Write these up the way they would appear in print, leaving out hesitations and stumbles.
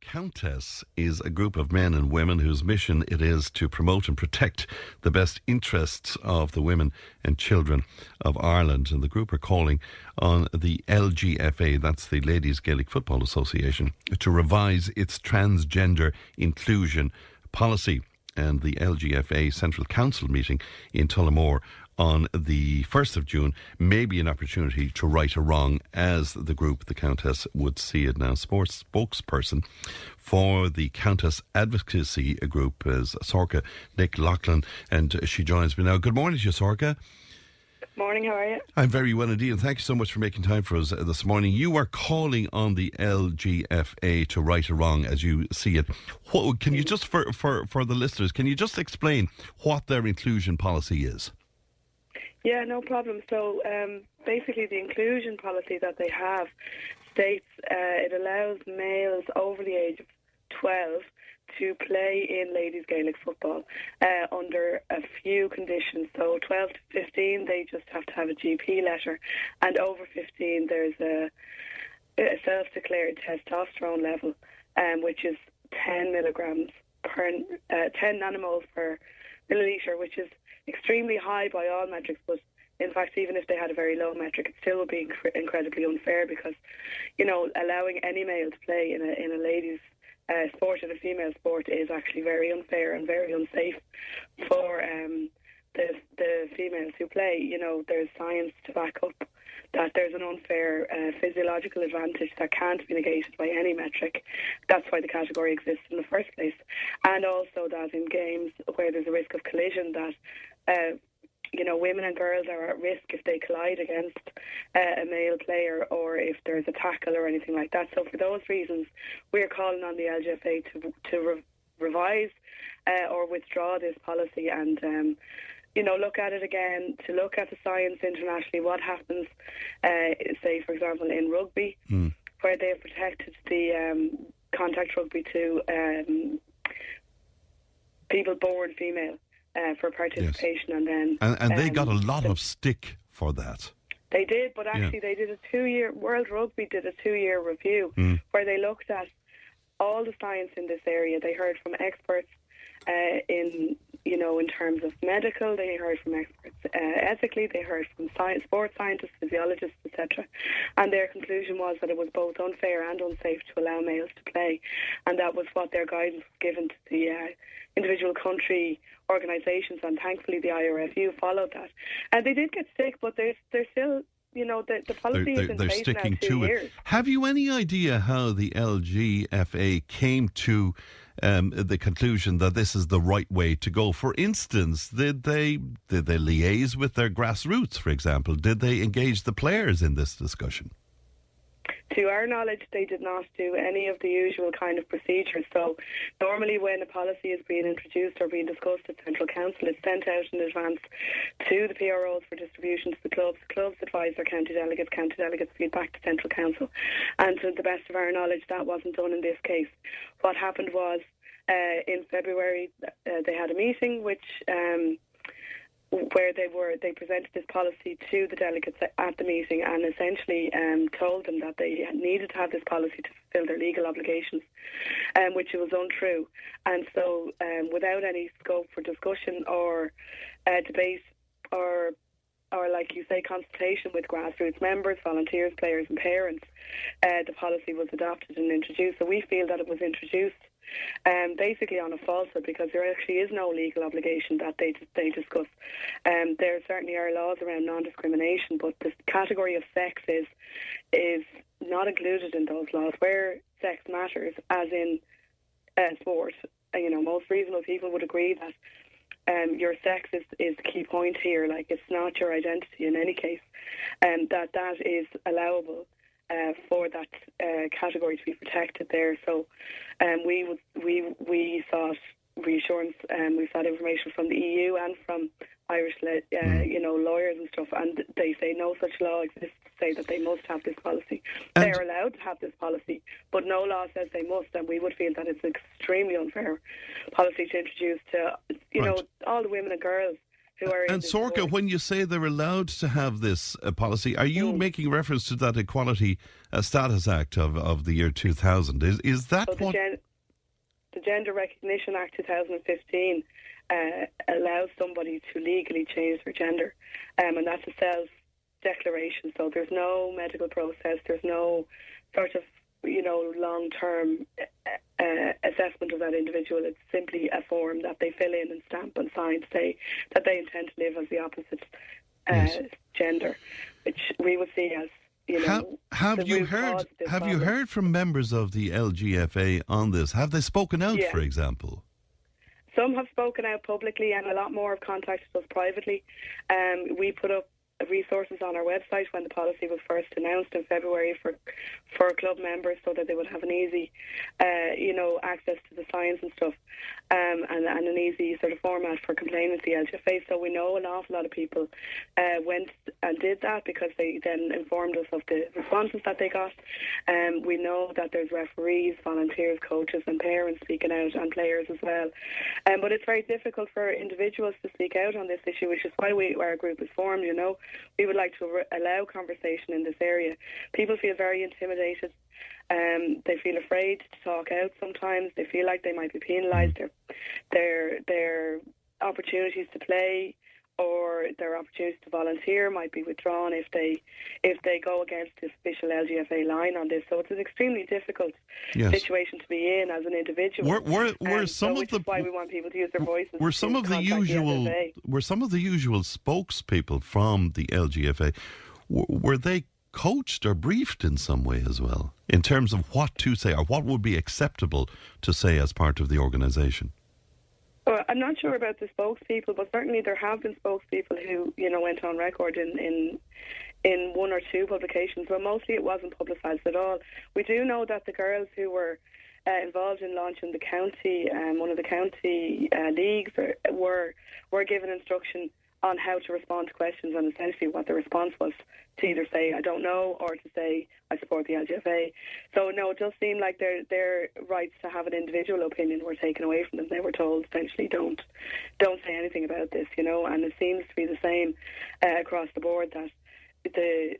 Countess is a group of men and women whose mission it is to promote and protect the best interests of the women and children of Ireland. And the group are calling on the LGFA, that's the Ladies Gaelic Football Association, to revise its transgender inclusion policy. And the LGFA Central Council meeting in Tullamore on the 1st of June may be an opportunity to right a wrong, as the group, the Countess, would see it. Now, sports spokesperson for the Countess Advocacy Group is Sorcha Nick Loughlin, and she joins me now. Good morning to you, Sorcha. Good morning, how are you? I'm very well indeed, and thank you so much for making time for us this morning. You are calling on the LGFA to right a wrong as you see it. Can you just, for the listeners, can you just explain what their inclusion policy is? Yeah, no problem. So basically the inclusion policy that they have states it allows males over the age of 12 to play in ladies Gaelic football under a few conditions. So 12 to 15, they just have to have a GP letter, and over 15, there's a self-declared testosterone level, which is 10 milligrams per 10 nanomoles per milliliter, which is extremely high by all metrics, but in fact, even if they had a very low metric, it still would be incredibly unfair because, you know, allowing any male to play in a ladies' sport, in a female sport, is actually very unfair and very unsafe for the females who play. You know, there's science to back up that there's an unfair physiological advantage that can't be negated by any metric. That's why the category exists in the first place. And also that in games where there's a risk of collision, that you know, women and girls are at risk if they collide against a male player, or if there's a tackle or anything like that. So for those reasons, we're calling on the LGFA to revise or withdraw this policy and you know, look at it again, to look at the science internationally. What happens, say, for example, in rugby, where they've protected the contact rugby to people born female for participation. Yes. And then and they got a lot of stick for that. They did, but actually they did a 2-year, World Rugby did a 2-year review where they looked at all the science in this area. They heard from experts in terms of medical, they heard from experts ethically, they heard from sports scientists, physiologists, etc. And their conclusion was that it was both unfair and unsafe to allow males to play. And that was what their guidance was given to the individual country organisations, and thankfully the IRFU followed that. And they did get sick, but they're still, you know, the policy is in place now 2 years. Have you any idea how the LGFA came to the conclusion that this is the right way to go? For instance, did they liaise with their grassroots, for example? Did they engage the players in this discussion? To our knowledge, they did not do any of the usual kind of procedures. So normally when a policy is being introduced or being discussed at Central Council, it's sent out in advance to the PROs for distribution to the clubs. The clubs advise their county delegates feed back to Central Council. And to the best of our knowledge, that wasn't done in this case. What happened was in February they had a meeting where they presented this policy to the delegates at the meeting, and essentially told them that they needed to have this policy to fulfil their legal obligations, which was untrue. And so without any scope for discussion or debate or like you say, consultation with grassroots members, volunteers, players and parents, the policy was adopted and introduced. So we feel that it was introduced basically on a falsehood, because there actually is no legal obligation that they discuss. There certainly are laws around non-discrimination, but the category of sex is not included in those laws. Where sex matters, as in sport, you know, most reasonable people would agree that your sex is the key point here. Like, it's not your identity in any case, and that is allowable for that category to be protected there. So we sought reassurance, we sought information from the EU and from Irish lawyers and stuff, and they say no such law exists to say that they must have this policy. They're allowed to have this policy, but no law says they must, and we would feel that it's an extremely unfair policy to introduce to, you know, all the women and girls who are in And this Sorcha, course. when you say they're allowed to have this policy, are you making reference to that Equality Status Act of the year 2000? Is that So what... the Gender Recognition Act 2015 allows somebody to legally change their gender, and that's a self-declaration. So there's no medical process, there's no sort of long-term assessment of that individual. It's simply a form that they fill in and stamp and sign to say that they intend to live as the opposite gender, which we would see as Have you heard from members of the LGFA on this? Have they spoken out, for example? Some have spoken out publicly, and a lot more have contacted us privately. We put up resources on our website when the policy was first announced in February for club members, so that they would have an easy, access to the science and stuff, and an easy sort of format for complaining to the LGFA. So we know an awful lot of people went and did that because they then informed us of the responses that they got. We know that there's referees, volunteers, coaches and parents speaking out, and players as well. But it's very difficult for individuals to speak out on this issue, which is why our group is formed. We would like to allow conversation in this area. People feel very intimidated. They feel afraid to talk out sometimes. They feel like they might be penalised. Their opportunities to play or their opportunities to volunteer might be withdrawn if they go against the official LGFA line on this. So it's an extremely difficult situation to be in as an individual. Which is why we want people to use their voices. Were some of the usual spokespeople from the LGFA, were they coached or briefed in some way as well, in terms of what to say or what would be acceptable to say as part of the organisation? Well, I'm not sure about the spokespeople, but certainly there have been spokespeople who, went on record in one or two publications, but mostly it wasn't publicised at all. We do know that the girls who were involved in launching the county, one of the county leagues, were given instruction on how to respond to questions, and essentially what the response was to either say I don't know or to say I support the LGFA. So no, it does seem like their rights to have an individual opinion were taken away from them. They were told essentially don't say anything about this, and it seems to be the same across the board, that the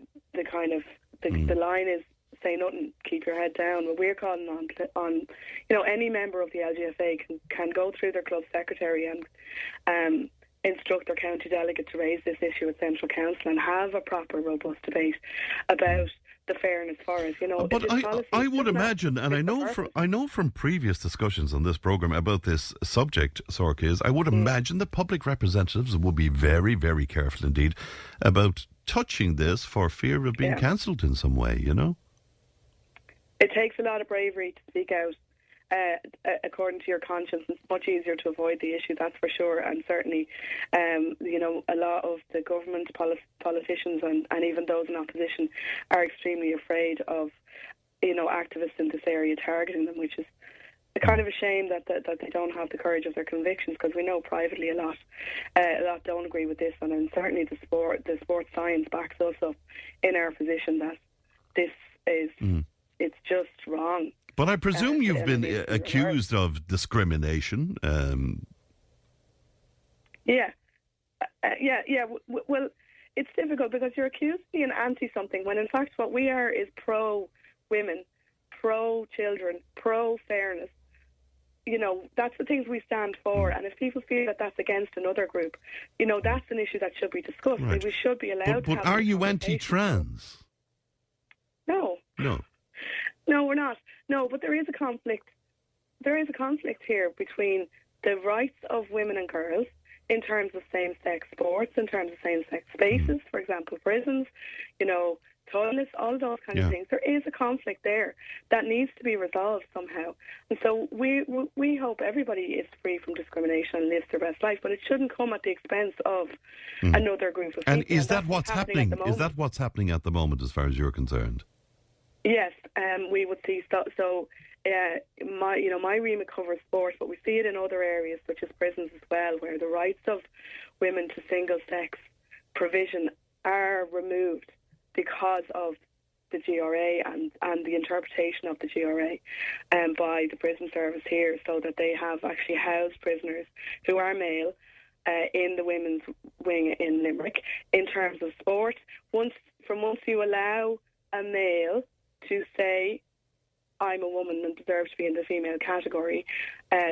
line is say nothing, keep your head down. But we're calling on any member of the LGFA can go through their club secretary and instruct their county delegate to raise this issue at Central Council and have a proper, robust debate about the fairness for us. But I would imagine, and I know from previous discussions on this programme about this subject, Sorcha, I would imagine the public representatives would be very, very careful indeed about touching this for fear of being cancelled in some way, It takes a lot of bravery to speak out according to your conscience. It's much easier to avoid the issue, that's for sure. And certainly, a lot of the government politicians and even those in opposition are extremely afraid of, activists in this area targeting them, which is kind of a shame that they don't have the courage of their convictions, because we know privately a lot don't agree with this, and then certainly the sports science backs us up in our position that this is it's just wrong. But I presume you've been accused of discrimination. Well, it's difficult because you're accused of being anti-something when in fact what we are is pro-women, pro-children, pro-fairness. That's the things we stand for. And if people feel that that's against another group, that's an issue that should be discussed. Right. We should be allowed to have. But are you anti-trans? No. No, we're not. No, but there is a conflict. There is a conflict here between the rights of women and girls in terms of same-sex sports, in terms of same-sex spaces, for example, prisons, toilets, all those kind of things. There is a conflict there that needs to be resolved somehow. And so we hope everybody is free from discrimination and lives their best life, but it shouldn't come at the expense of another group of people. And is that what's happening? Is that what's happening at the moment, as far as you're concerned? Yes, we would see so. My remit covers sport, but we see it in other areas such as prisons as well, where the rights of women to single-sex provision are removed because of the GRA and the interpretation of the GRA by the prison service here, so that they have actually housed prisoners who are male in the women's wing in Limerick. In terms of sport, once you allow a male to say, I'm a woman and deserve to be in the female category,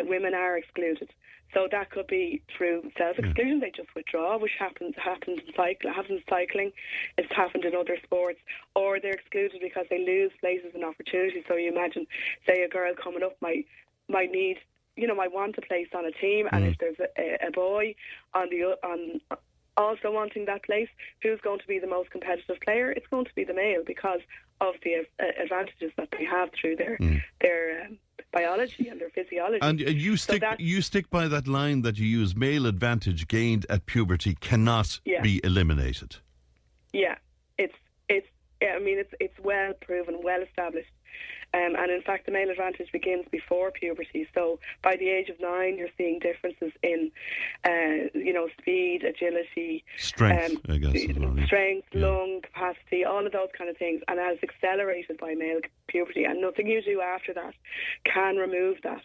women are excluded. So that could be through self-exclusion. They just withdraw, which happens in cycling. It's happened in other sports. Or they're excluded because they lose places and opportunities. So you imagine, say, a girl coming up might need, might want a place on a team, and if there's a boy on also wanting that place, who's going to be the most competitive player? It's going to be the male, because of the advantages that they have through their biology and their physiology. And you stick by that line that you use: male advantage gained at puberty cannot be eliminated. Yeah, it's well proven, well established. And in fact, the male advantage begins before puberty. So by the age of 9, you're seeing differences in, speed, agility, strength, I guess, strength, lung capacity, all of those kind of things. And as accelerated by male puberty, and nothing you do after that can remove that.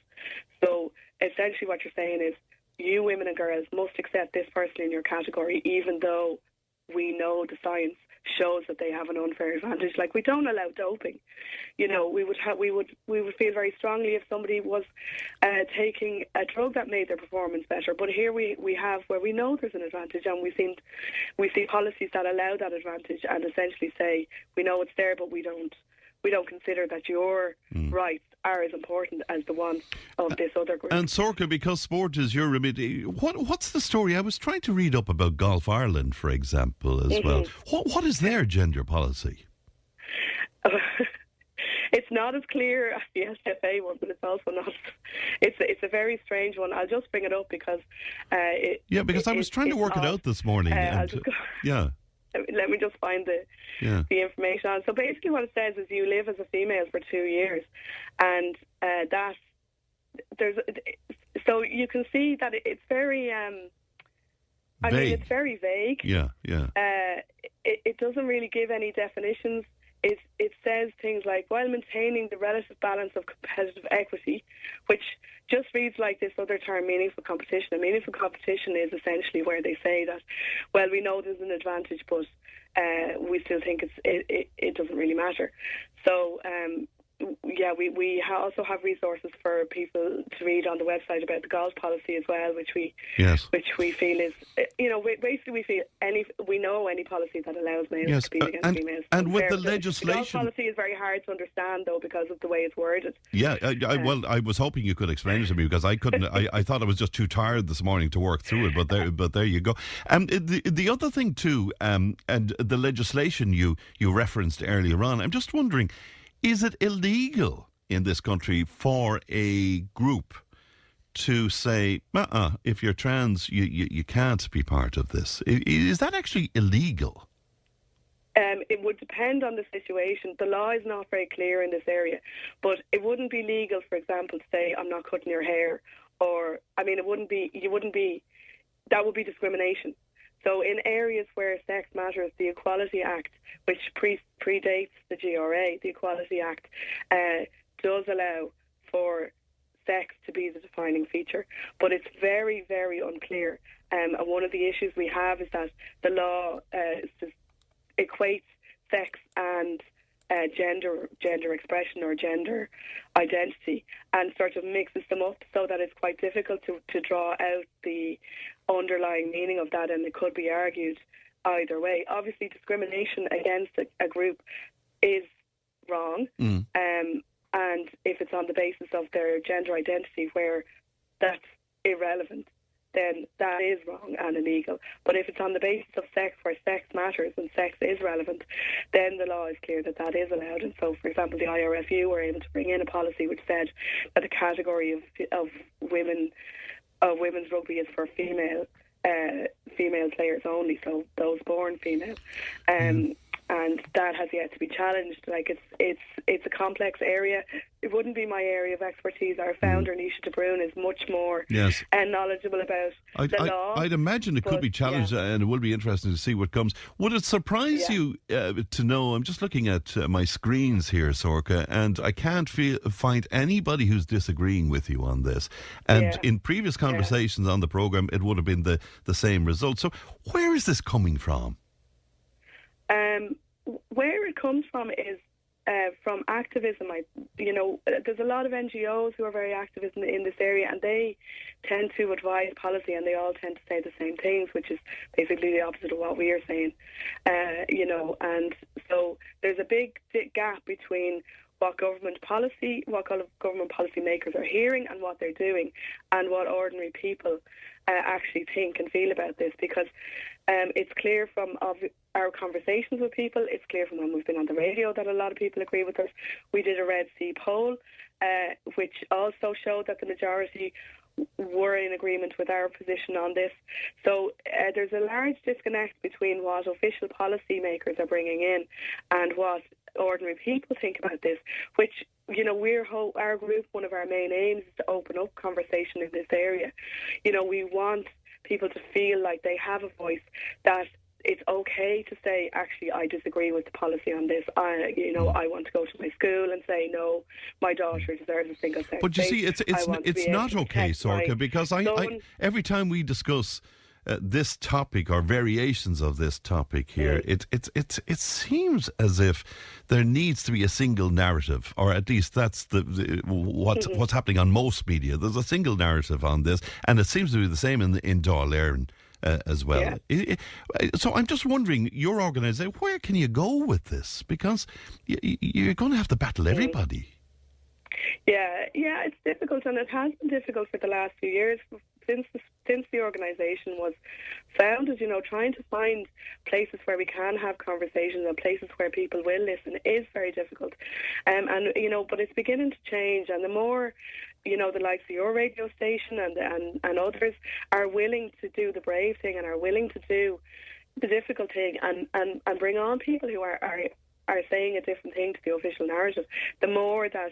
So essentially, what you're saying is, you women and girls must accept this person in your category, even though we know the science shows that they have an unfair advantage. Like, we don't allow doping. We would feel very strongly if somebody was taking a drug that made their performance better. But here we have where we know there's an advantage, and we see policies that allow that advantage and essentially say, we know it's there, but we don't consider that your rights are as important as the ones of this other group. And Sorcha, because sport is your remit, what's the story? I was trying to read up about Golf Ireland, for example, as well. What is their gender policy? It's not as clear as the LGFA one, but it's also not. It's a very strange one. I'll just bring it up because I was trying to work it out this morning. Let me just find the information on. So basically what it says is, you live as a female for 2 years, and so you can see that it's very it's very vague. It doesn't really give any definitions. It says things like, while maintaining the relative balance of competitive equity, which just reads like this other term, meaningful competition. And meaningful competition is essentially where they say that, well, we know there's an advantage, but we still think it doesn't really matter. So, we also have resources for people to read on the website about the golf policy as well, which we feel is, basically we know any policy that allows males to be against females. And with the legislation, the golf policy is very hard to understand, though, because of the way it's worded. Yeah, I was hoping you could explain it to me, because I couldn't. I thought I was just too tired this morning to work through it. But there you go. The other thing too, and the legislation you referenced earlier on, I'm just wondering, is it illegal in this country for a group to say, if you're trans, you can't be part of this? Is that actually illegal? It would depend on the situation. The law is not very clear in this area, but it wouldn't be legal, for example, to say, I'm not cutting your hair, or, it wouldn't be, that would be discrimination. So in areas where sex matters, the Equality Act, which predates the GRA, the Equality Act, does allow for sex to be the defining feature. But it's very, very unclear. And one of the issues we have is that the law equates sex and gender expression or gender identity, and sort of mixes them up so that it's quite difficult to draw out the underlying meaning of that, and it could be argued either way. Obviously, discrimination against a group is wrong, and if it's on the basis of their gender identity, where that's irrelevant, then that is wrong and illegal. But if it's on the basis of sex, where sex matters and sex is relevant, then the law is clear that that is allowed. And so, for example, the IRFU were able to bring in a policy which said that the category of women's rugby is for female players only, so those born female. and that has yet to be challenged. Like it's a complex area. It wouldn't be my area of expertise. Our founder, Nisha de Bruin, is much more knowledgeable about the law. I'd imagine it could be challenged, and it will be interesting to see what comes. Would it surprise you to know, I'm just looking at my screens here, Sorcha, and I can't find anybody who's disagreeing with you on this. And in previous conversations on the programme, it would have been the same result. So where is this coming from? Where it comes from is from activism. There's a lot of NGOs who are very active in this area, and they tend to advise policy, and they all tend to say the same things, which is basically the opposite of what we are saying. And so there's a big gap between what government policy makers are hearing and what they're doing, and what ordinary people actually think and feel about this, because it's clear from our conversations with people, it's clear from when we've been on the radio that a lot of people agree with us. We did a Red C poll, which also showed that the majority were in agreement with our position on this. So there's a large disconnect between what official policy makers are bringing in and what ordinary people think about this, which, our group, one of our main aims is to open up conversation in this area. We want people to feel like they have a voice, that it's okay to say, actually, I disagree with the policy on this. I want to go to my school and say, no, my daughter deserves a single sex. But you see, it's not okay, Sorcha, because I every time we discuss this topic or variations of this topic here, it seems as if there needs to be a single narrative, or at least that's what's happening on most media. There's a single narrative on this, and it seems to be the same in Dáil Éireann as well. Yeah. So I'm just wondering, your organisation, where can you go with this? Because you're going to have to battle everybody. Yeah, it's difficult, and it has been difficult for the last few years. Since the organisation was founded, trying to find places where we can have conversations and places where people will listen is very difficult. But it's beginning to change, and the more, the likes of your radio station and others are willing to do the brave thing and are willing to do the difficult thing and bring on people who are saying a different thing to the official narrative, the more that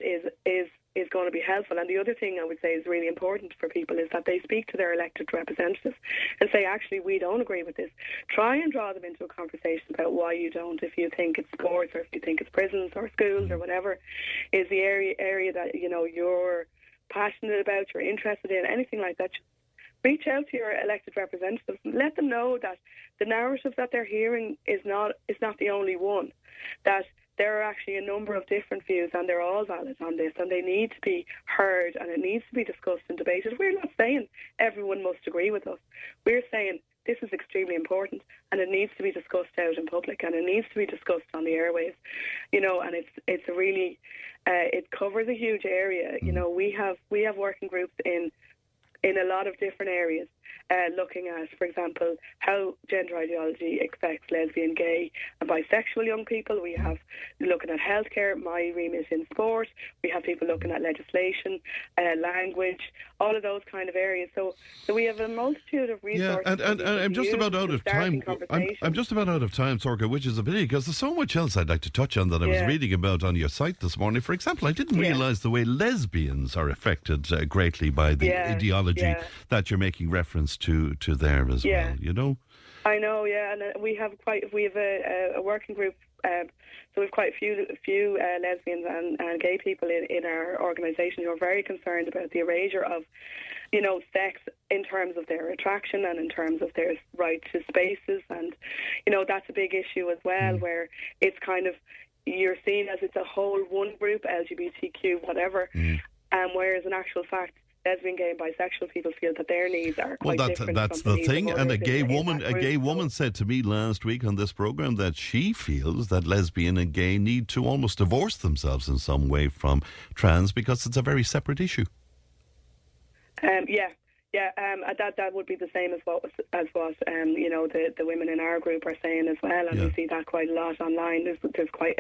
is going to be helpful. And the other thing I would say is really important for people is that they speak to their elected representatives and say, actually, we don't agree with this. Try and draw them into a conversation about why you don't. If you think it's sports, or if you think it's prisons or schools or whatever is the area that you're passionate about, you're interested in, anything like that, reach out to your elected representatives and let them know that the narrative that they're hearing is not the only one, that there are actually a number of different views, and they're all valid on this, and they need to be heard, and it needs to be discussed and debated. We're not saying everyone must agree with us. We're saying this is extremely important, and it needs to be discussed out in public, and it needs to be discussed on the airwaves. And it's a really it covers a huge area. We have working groups in a lot of different areas, looking at, for example, how gender ideology affects lesbian, gay and bisexual young people. We have looking at healthcare, my remit in sport. We have people looking at legislation, language, all of those kind of areas. So we have a multitude of resources. Yeah, and I'm just about out of time. I'm just about out of time, Sorcha, which is a pity, because there's so much else I'd like to touch on that I was reading about on your site this morning. For example, I didn't realise the way lesbians are affected greatly by the ideology that you're making reference to there as well, I know, and we have a working group, so we've quite a few lesbians and gay people in our organisation who are very concerned about the erasure of, sex in terms of their attraction and in terms of their right to spaces, and, that's a big issue as well, where it's kind of, you're seen as it's a whole one group, LGBTQ, whatever, whereas in actual fact, lesbian, gay and bisexual people feel that their needs are quite different. That's the thing. And a gay woman said to me last week on this programme that she feels that lesbian and gay need to almost divorce themselves in some way from trans, because it's a very separate issue. That would be the same as what the women in our group are saying as well, and we see that quite a lot online. There's quite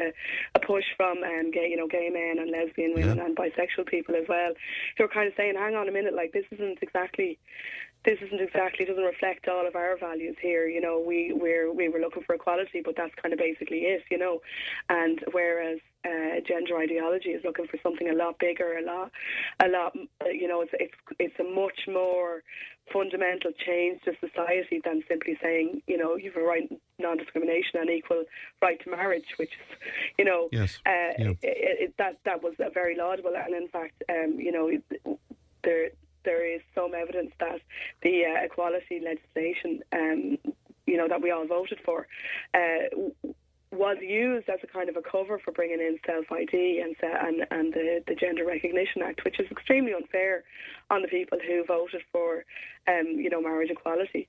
a push from gay men and lesbian women and bisexual people as well, who are kind of saying, hang on a minute, like this isn't exactly this doesn't reflect all of our values here. You know, we were looking for equality, but that's kind of basically it. You know, and whereas gender ideology is looking for something a lot bigger, a lot. You know, it's a much more fundamental change to society than simply saying, you know, you've a right non-discrimination and equal right to marriage, which is, you know, yes. That was a very laudable, and in fact, you know, there is some evidence that the equality legislation, you know, that we all voted for, was used as a kind of a cover for bringing in self-ID and the Gender Recognition Act, which is extremely unfair on the people who voted for, you know, marriage equality.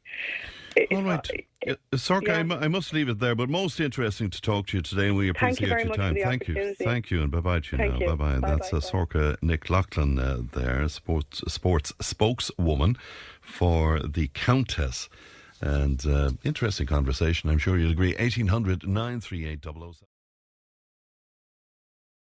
All right. Sorcha, I must leave it there, but most interesting to talk to you today, and we appreciate your time. Thank you. Thank you, and bye-bye to you now. Bye-bye. That's Sorcha Nick Loughlin there, sports spokeswoman for the Countess. And interesting conversation, I'm sure you'll agree. 1800 938 007.